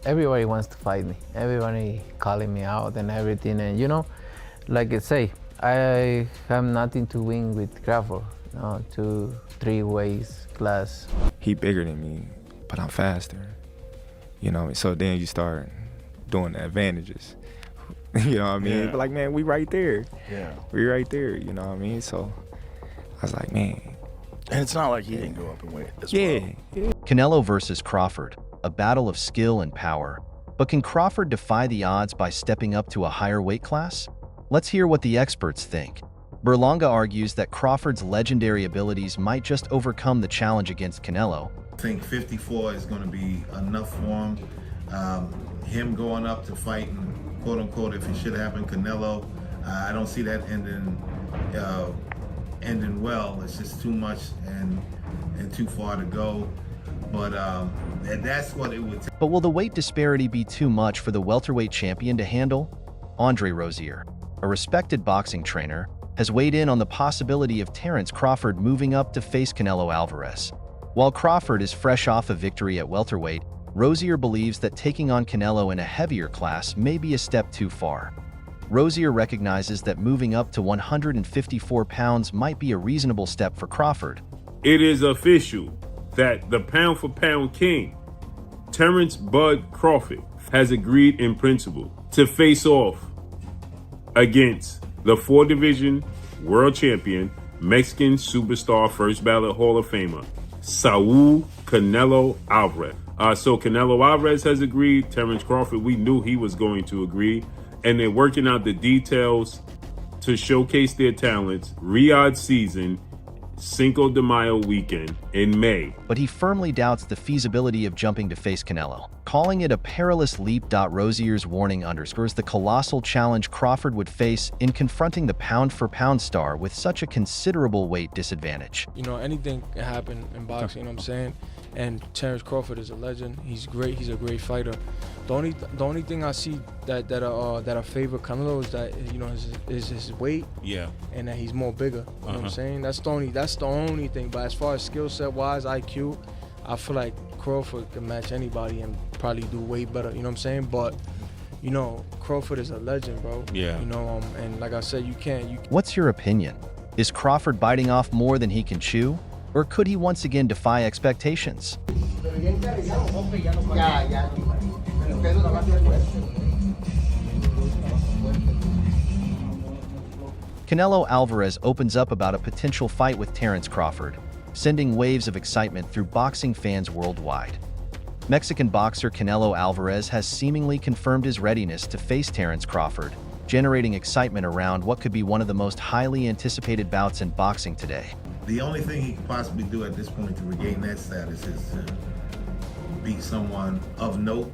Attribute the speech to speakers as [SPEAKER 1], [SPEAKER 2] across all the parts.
[SPEAKER 1] everybody wants to fight me. Everybody calling me out and everything. And you know, like I say, I have nothing to win with Crawford. 2-3 ways class.
[SPEAKER 2] He bigger than me, but I'm faster. You know, so then you start doing the advantages. You know what I mean?
[SPEAKER 3] Yeah.
[SPEAKER 2] But like, man, we right there.
[SPEAKER 3] Yeah.
[SPEAKER 2] We right there, you know what I mean? So I was like, man.
[SPEAKER 3] And it's not like he didn't go up in weight as
[SPEAKER 2] Yeah.
[SPEAKER 3] well.
[SPEAKER 4] Canelo versus Crawford, a battle of skill and power. But can Crawford defy the odds by stepping up to a higher weight class? Let's hear what the experts think. Berlanga argues that Crawford's legendary abilities might just overcome the challenge against Canelo.
[SPEAKER 5] I think 54 is going to be enough for him. Him going up to fighting, quote unquote, if it should happen, Canelo, I don't see that ending well. It's just too much and too far to go. But and that's what it would take.
[SPEAKER 4] But will the weight disparity be too much for the welterweight champion to handle? Andre Rozier, a respected boxing trainer, has weighed in on the possibility of Terence Crawford moving up to face Canelo Alvarez. While Crawford is fresh off a victory at welterweight, Rozier believes that taking on Canelo in a heavier class may be a step too far. Rozier recognizes that moving up to 154 pounds might be a reasonable step for Crawford.
[SPEAKER 6] It is official that the pound-for-pound king, Terence "Bud" Crawford, has agreed in principle to face off against the 4-division world champion, Mexican superstar, first ballot Hall of Famer, Saul Canelo Alvarez. So Canelo Alvarez has agreed. Terence Crawford, we knew he was going to agree. And they're working out the details to showcase their talents. Riyadh season, Cinco de Mayo weekend in May.
[SPEAKER 4] But he firmly doubts the feasibility of jumping to face Canelo, calling it a perilous leap. Rozier's warning underscores the colossal challenge Crawford would face in confronting the pound-for-pound star with such a considerable weight disadvantage.
[SPEAKER 7] You know, anything can happen in boxing, you know what I'm saying? And Terence Crawford is a legend. He's great. He's a great fighter. The only thing I see that I favor Canelo is that, you know, is his weight.
[SPEAKER 8] Yeah.
[SPEAKER 7] And that he's more bigger. You know what I'm saying? That's the only thing. But as far as skill set wise, IQ, I feel like Crawford can match anybody and probably do way better. You know what I'm saying? But you know, Crawford is a legend, bro.
[SPEAKER 8] Yeah.
[SPEAKER 7] You know, and like I said, you can't.
[SPEAKER 4] What's your opinion? Is Crawford biting off more than he can chew? Or could he once again defy expectations? Canelo Alvarez opens up about a potential fight with Terence Crawford, sending waves of excitement through boxing fans worldwide. Mexican boxer Canelo Alvarez has seemingly confirmed his readiness to face Terence Crawford, generating excitement around what could be one of the most highly anticipated bouts in boxing today.
[SPEAKER 5] The only thing he could possibly do at this point to regain that status is to beat someone of note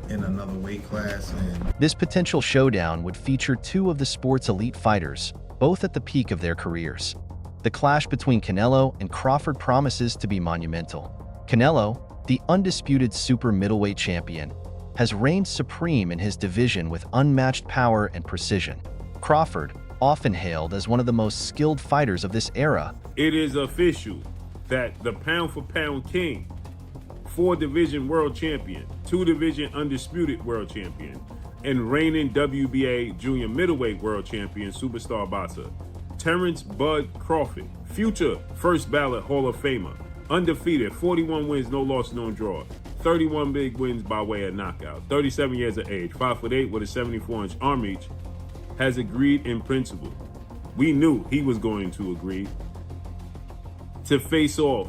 [SPEAKER 5] in another weight class. And
[SPEAKER 4] this potential showdown would feature two of the sport's elite fighters, both at the peak of their careers. The clash between Canelo and Crawford promises to be monumental. Canelo, the undisputed super middleweight champion, has reigned supreme in his division with unmatched power and precision. Crawford, often hailed as one of the most skilled fighters of this era.
[SPEAKER 6] It is official that the pound-for-pound king, 4-division world champion, 2-division undisputed world champion, and reigning WBA junior middleweight world champion, superstar boxer, Terence "Bud" Crawford, future first ballot Hall of Famer, undefeated, 41 wins, no loss, no draw, 31 big wins by way of knockout, 37 years of age, 5'8" with a 74-inch arm reach, has agreed in principle. We knew he was going to agree to face off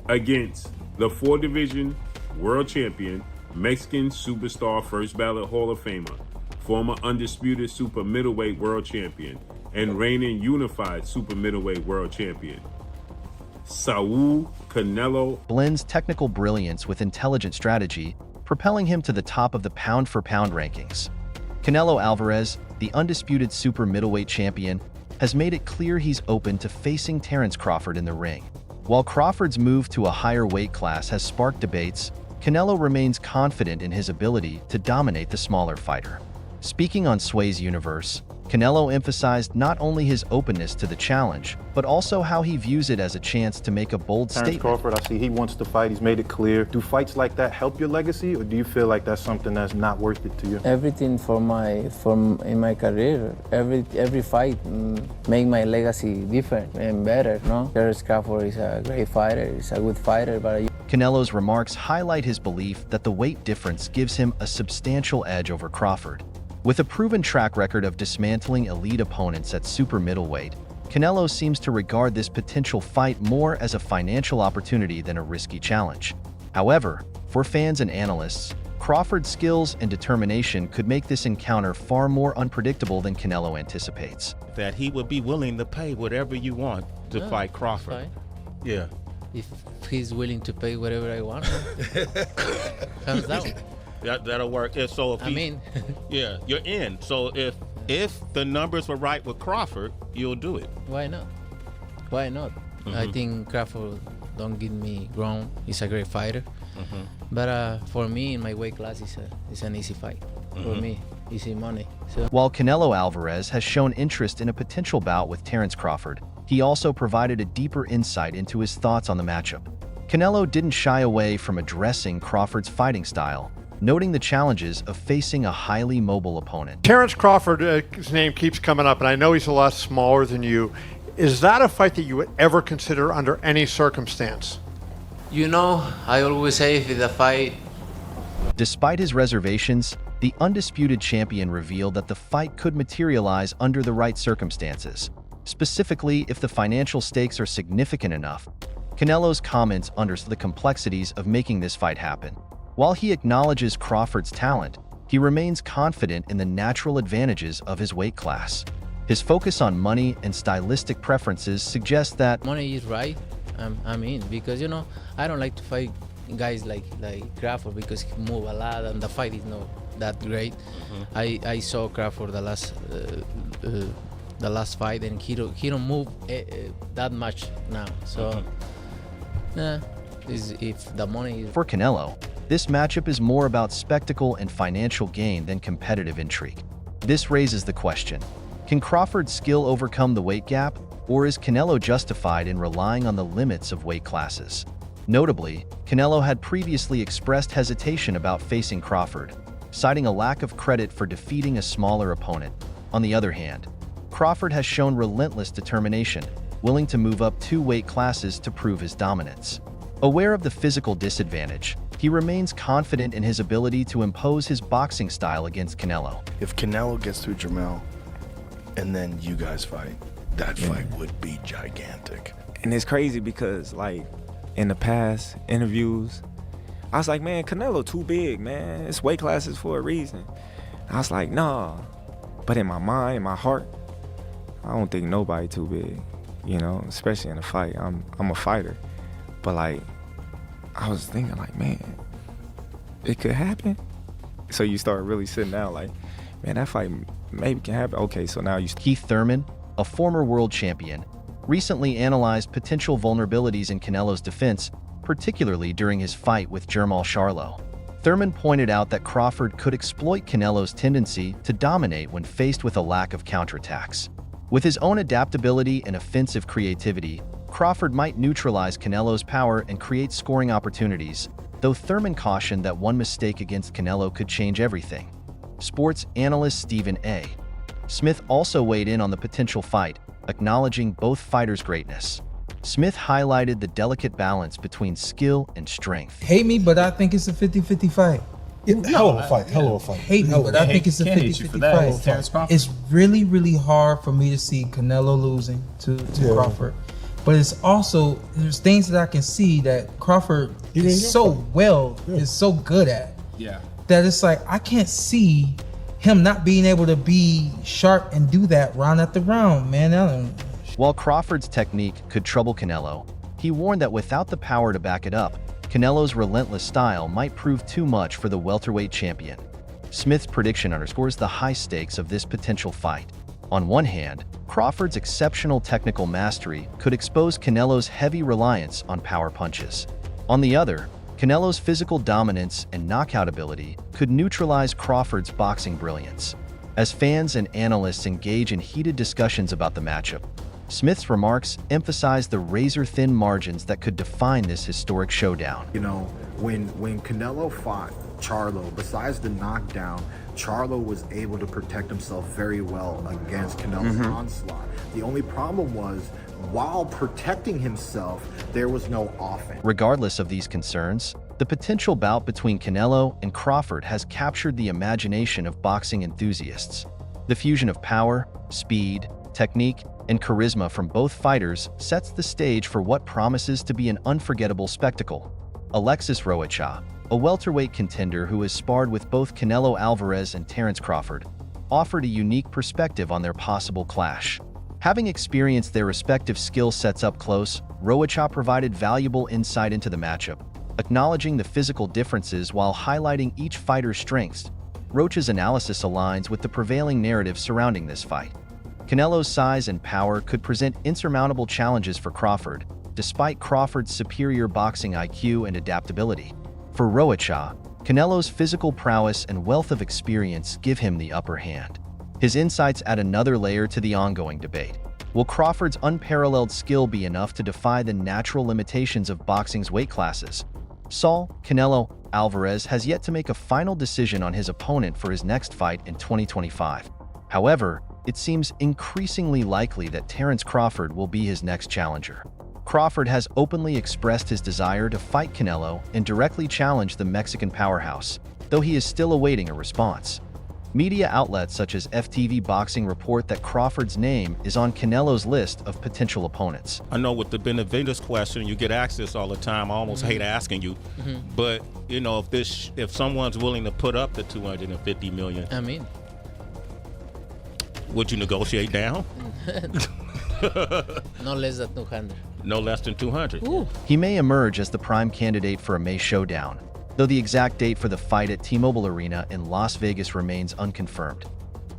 [SPEAKER 6] against the 4-division world champion, Mexican superstar, first ballot Hall of Famer, former undisputed super middleweight world champion, and reigning unified super middleweight world champion, Saul Canelo.
[SPEAKER 4] Blends technical brilliance with intelligent strategy, propelling him to the top of the pound-for-pound rankings. Canelo Alvarez, the undisputed super middleweight champion, has made it clear he's open to facing Terence Crawford in the ring. While Crawford's move to a higher weight class has sparked debates, Canelo remains confident in his ability to dominate the smaller fighter. Speaking on Sway's Universe, Canelo emphasized not only his openness to the challenge, but also how he views it as a chance to make a bold
[SPEAKER 8] Terence
[SPEAKER 4] statement.
[SPEAKER 8] Crawford, I see he wants to fight. He's made it clear. Do fights like that help your legacy, or do you feel like that's something that's not worth it to you?
[SPEAKER 1] Everything in my career, every fight make my legacy different and better. No, Terence Crawford is a great fighter. He's a good fighter, but
[SPEAKER 4] Canelo's remarks highlight his belief that the weight difference gives him a substantial edge over Crawford. With a proven track record of dismantling elite opponents at super middleweight, Canelo seems to regard this potential fight more as a financial opportunity than a risky challenge. However, for fans and analysts, Crawford's skills and determination could make this encounter far more unpredictable than Canelo anticipates.
[SPEAKER 9] That he would be willing to pay whatever you want to fight Crawford.
[SPEAKER 10] Yeah.
[SPEAKER 1] if he's willing to pay whatever I want, hands down.
[SPEAKER 9] That'll work. So if yeah, you're in. So if the numbers were right with Crawford, you'll do it.
[SPEAKER 1] Why not? Why not? I think Crawford don't get me wrong. He's a great fighter. But for me, in my weight class, it's an easy fight. For me, easy money. So.
[SPEAKER 4] While Canelo Alvarez has shown interest in a potential bout with Terence Crawford, he also provided a deeper insight into his thoughts on the matchup. Canelo didn't shy away from addressing Crawford's fighting style, noting the challenges of facing a highly mobile opponent.
[SPEAKER 10] Terence Crawford, his name keeps coming up, and I know he's a lot smaller than you. Is that a fight that you would ever consider under any circumstance?
[SPEAKER 1] You know, I always say if it's a fight.
[SPEAKER 4] Despite his reservations, the undisputed champion revealed that the fight could materialize under the right circumstances, specifically if the financial stakes are significant enough. Canelo's comments underscore the complexities of making this fight happen. While he acknowledges Crawford's talent, he remains confident in the natural advantages of his weight class. His focus on money and stylistic preferences suggests that
[SPEAKER 1] Money is right. I'm in, because you know I don't like to fight guys like Crawford because he move a lot and the fight is not that great. I saw Crawford the last fight and he don't move that much now. So if the money is
[SPEAKER 4] for Canelo, this matchup is more about spectacle and financial gain than competitive intrigue. This raises the question: can Crawford's skill overcome the weight gap, or is Canelo justified in relying on the limits of weight classes? Notably, Canelo had previously expressed hesitation about facing Crawford, citing a lack of credit for defeating a smaller opponent. On the other hand, Crawford has shown relentless determination, willing to move up 2 weight classes to prove his dominance. Aware of the physical disadvantage, he remains confident in his ability to impose his boxing style against Canelo.
[SPEAKER 3] If Canelo gets through Jamel and then you guys fight, that fight would be gigantic.
[SPEAKER 2] And it's crazy because, like, in the past interviews, I was like, man, Canelo too big, man. It's weight classes for a reason. I was like, nah. But in my mind, in my heart, I don't think nobody too big, you know, especially in a fight. I'm a fighter. But, like, I was thinking, like, man, it could happen. So you start really sitting down like, man, that fight maybe can happen. Okay, so now you...
[SPEAKER 4] Keith Thurman, a former world champion, recently analyzed potential vulnerabilities in Canelo's defense, particularly during his fight with Jermall Charlo. Thurman pointed out that Crawford could exploit Canelo's tendency to dominate when faced with a lack of counterattacks. With his own adaptability and offensive creativity, Crawford might neutralize Canelo's power and create scoring opportunities, though Thurman cautioned that one mistake against Canelo could change everything. Sports analyst Stephen A. Smith also weighed in on the potential fight, acknowledging both fighters' greatness. Smith highlighted the delicate balance between skill and strength.
[SPEAKER 11] Hate me, but I think it's a 50-50 fight.
[SPEAKER 12] Hell of a fight. Hell of a fight.
[SPEAKER 11] Hate me, but I think it's a 50-50 fight. It's really, really hard for me to see Canelo losing to Crawford. But it's also, there's things that I can see that Crawford is so good at.
[SPEAKER 12] Yeah.
[SPEAKER 11] That it's like, I can't see him not being able to be sharp and do that round after round, man.
[SPEAKER 4] While Crawford's technique could trouble Canelo, he warned that without the power to back it up, Canelo's relentless style might prove too much for the welterweight champion. Smith's prediction underscores the high stakes of this potential fight. On one hand, Crawford's exceptional technical mastery could expose Canelo's heavy reliance on power punches. On the other, Canelo's physical dominance and knockout ability could neutralize Crawford's boxing brilliance. As fans and analysts engage in heated discussions about the matchup, Smith's remarks emphasize the razor-thin margins that could define this historic showdown.
[SPEAKER 13] You know, when Canelo fought Charlo, besides the knockdown, Charlo was able to protect himself very well against Canelo's onslaught. The only problem was, while protecting himself, there was no offense.
[SPEAKER 4] Regardless of these concerns, the potential bout between Canelo and Crawford has captured the imagination of boxing enthusiasts. The fusion of power, speed, technique, and charisma from both fighters sets the stage for what promises to be an unforgettable spectacle. Alexis Rocha, a welterweight contender who has sparred with both Canelo Alvarez and Terence Crawford, offered a unique perspective on their possible clash. Having experienced their respective skill sets up close, Rocha provided valuable insight into the matchup, acknowledging the physical differences while highlighting each fighter's strengths. Rocha's analysis aligns with the prevailing narrative surrounding this fight. Canelo's size and power could present insurmountable challenges for Crawford, despite Crawford's superior boxing IQ and adaptability. For Rocha, Canelo's physical prowess and wealth of experience give him the upper hand. His insights add another layer to the ongoing debate. Will Crawford's unparalleled skill be enough to defy the natural limitations of boxing's weight classes? Canelo Alvarez has yet to make a final decision on his opponent for his next fight in 2025. However, it seems increasingly likely that Terence Crawford will be his next challenger. Crawford has openly expressed his desire to fight Canelo and directly challenge the Mexican powerhouse, though he is still awaiting a response. Media outlets such as FTV Boxing report that Crawford's name is on Canelo's list of potential opponents.
[SPEAKER 9] I know with the Benavides question, you get asked this all the time. I almost hate asking you, but you know, if someone's willing to put up the 250 million,
[SPEAKER 1] I mean,
[SPEAKER 9] would you negotiate down?
[SPEAKER 1] No less than 200.
[SPEAKER 9] No less than 200.
[SPEAKER 1] Ooh.
[SPEAKER 4] He may emerge as the prime candidate for a May showdown, though the exact date for the fight at T-Mobile Arena in Las Vegas remains unconfirmed.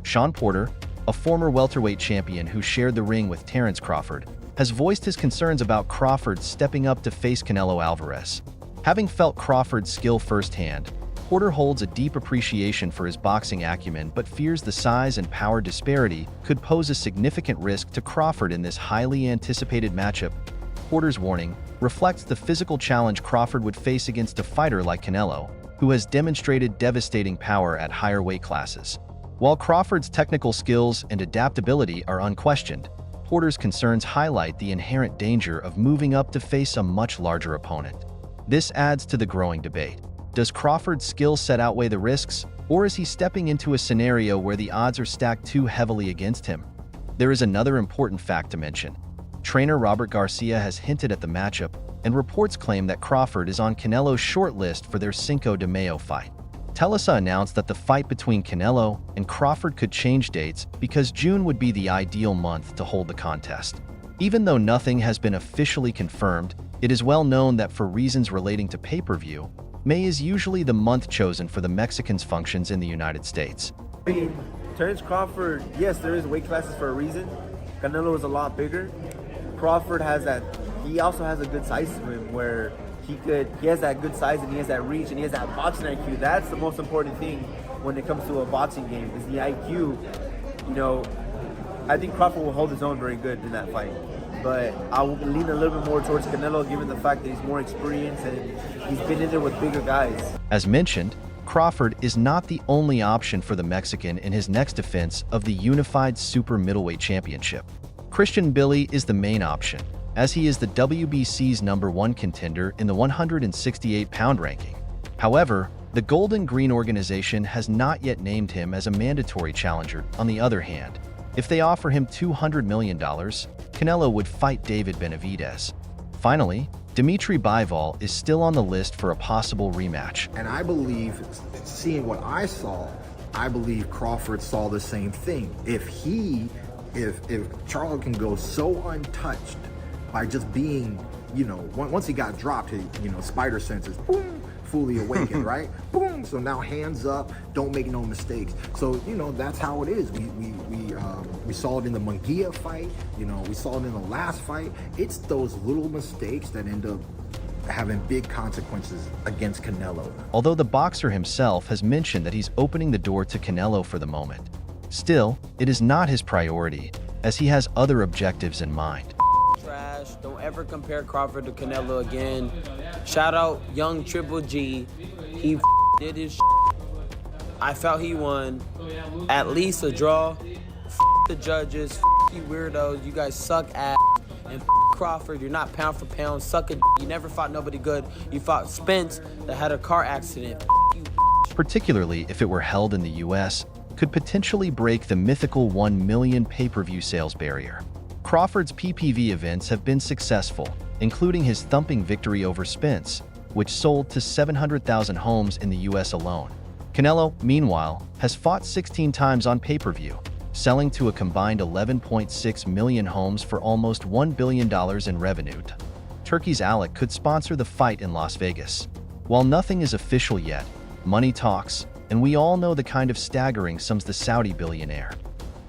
[SPEAKER 4] Sean Porter, a former welterweight champion who shared the ring with Terence Crawford, has voiced his concerns about Crawford stepping up to face Canelo Alvarez. Having felt Crawford's skill firsthand, Porter holds a deep appreciation for his boxing acumen but fears the size and power disparity could pose a significant risk to Crawford in this highly anticipated matchup. Porter's warning reflects the physical challenge Crawford would face against a fighter like Canelo, who has demonstrated devastating power at higher weight classes. While Crawford's technical skills and adaptability are unquestioned, Porter's concerns highlight the inherent danger of moving up to face a much larger opponent. This adds to the growing debate. Does Crawford's skill set outweigh the risks, or is he stepping into a scenario where the odds are stacked too heavily against him? There is another important fact to mention. Trainer Robert Garcia has hinted at the matchup, and reports claim that Crawford is on Canelo's short list for their Cinco de Mayo fight. Telesa announced that the fight between Canelo and Crawford could change dates because June would be the ideal month to hold the contest. Even though nothing has been officially confirmed, it is well known that for reasons relating to pay-per-view, May is usually the month chosen for the Mexicans' functions in the United States.
[SPEAKER 14] I mean, Terence Crawford, yes, there is weight classes for a reason. Canelo is a lot bigger. Crawford has that, he also has a good size to him where he has that good size and he has that reach and he has that boxing IQ. That's the most important thing when it comes to a boxing game is the IQ. You know, I think Crawford will hold his own very good in that fight. But I will lean a little bit more towards Canelo given the fact that he's more experienced and he's been in there with bigger guys.
[SPEAKER 4] As mentioned, Crawford is not the only option for the Mexican in his next defense of the unified super middleweight championship. Christian Billy is the main option, as he is the WBC's #1 contender in the 168-pound ranking. However, the Golden Green organization has not yet named him as a mandatory challenger. On the other hand, if they offer him $200 million, Canelo would fight David Benavides. Finally, Dimitri Bivol is still on the list for a possible rematch.
[SPEAKER 13] And I believe, seeing what I saw, I believe Crawford saw the same thing. If Charlo can go so untouched by just being, you know, once he got dropped, his, you know, spider senses, boom, fully awakened, right? Boom. So now hands up, don't make no mistakes. So, you know, that's how it is. We saw it in the Munguia fight, you know, we saw it in the last fight. It's those little mistakes that end up having big consequences against Canelo.
[SPEAKER 4] Although the boxer himself has mentioned that he's opening the door to Canelo for the moment, Still, it is not his priority, as he has other objectives in mind.
[SPEAKER 15] Trash. Don't ever compare Crawford to Canelo again. Shout out young Triple G. He did his I felt he won. At least a draw. The judges. You weirdos. You guys suck ass. And Crawford, you're not pound for pound. Suck a You never fought nobody good. You fought Spence that had a car accident.
[SPEAKER 4] Particularly if it were held in the US, could potentially break the mythical 1 million pay-per-view sales barrier. Crawford's PPV events have been successful, including his thumping victory over Spence, which sold to 700,000 homes in the US alone. Canelo, meanwhile, has fought 16 times on pay-per-view, selling to a combined 11.6 million homes for almost $1 billion in revenue. Turkey's Alec could sponsor the fight in Las Vegas. While nothing is official yet, money talks, and we all know the kind of staggering sums the Saudi billionaire,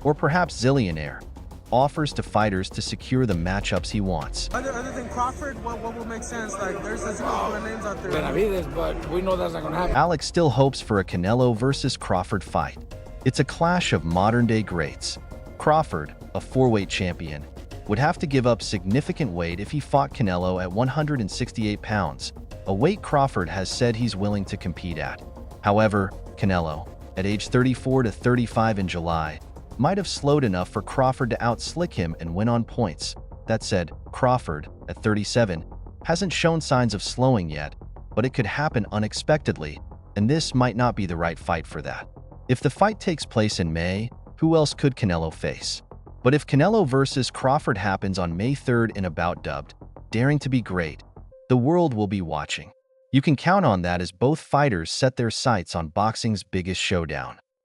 [SPEAKER 4] or perhaps zillionaire, offers to fighters to secure the matchups he wants.
[SPEAKER 16] Other than Crawford, what will make sense? Like, there's a couple of names out there. Benavides, but we know that's not going to happen.
[SPEAKER 4] Alex still hopes for a Canelo versus Crawford fight. It's a clash of modern-day greats. Crawford, a 4-weight champion, would have to give up significant weight if he fought Canelo at 168 pounds, a weight Crawford has said he's willing to compete at. However, Canelo, at age 34 to 35 in July, might have slowed enough for Crawford to outslick him and win on points. That said, Crawford, at 37, hasn't shown signs of slowing yet, but it could happen unexpectedly, and this might not be the right fight for that. If the fight takes place in May, who else could Canelo face? But if Canelo versus Crawford happens on May 3rd in a bout dubbed Daring to be Great, the world will be watching. You can count on that as both fighters set their sights on boxing's biggest showdown.